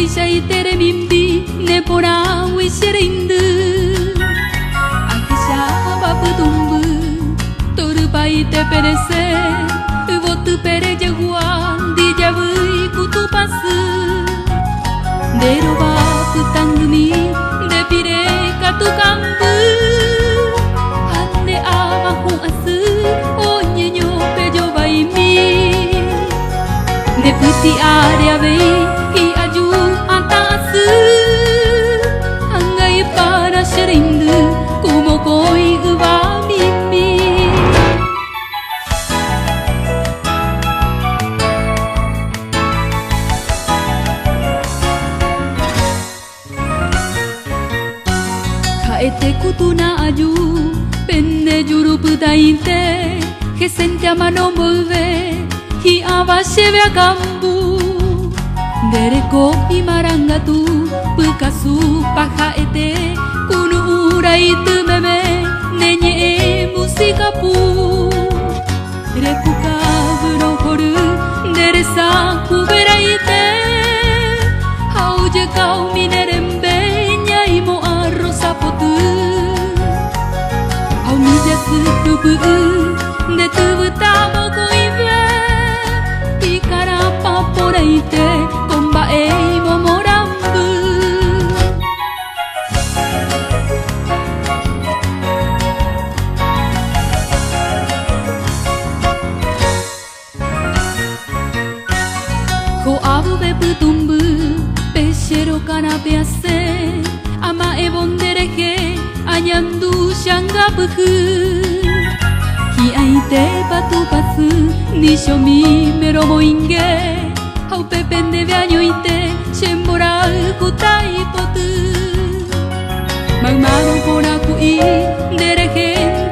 Ishay tere mimbi ne pora wiserindu Akisha babudumbu Toru pai te perese Votu pere jaguan di javui kutu pasu Dero bapu tangumi de pire katu kambu Hande amahu asu onye nyo pejo baimi De puti area vei i aju atasu Hangai para sherindu kumo koi uwa mimi Kaete kutuna aju penne juru pudainte Gesente a mano volve Hi avasheve a kambu Dereko imaranga tu Pukasu paha ete Kunu urai tu meme Nenye e musika pu Repuka buro horu Deresa kubera ite Hauje kau minerembe Nyai mo arrosa potu Au mijasu tubu De tubu tamo kuive Ikara paporeite Komba e momorambu Ko abu be putumbu Peshero kanapease Ama e bondereje Anyandu shanga buhu Hi aite patu pasu Nisho mi mero moinge Hau pepende veaño ite Shembora kutai potu Magmaro pora kui Derejen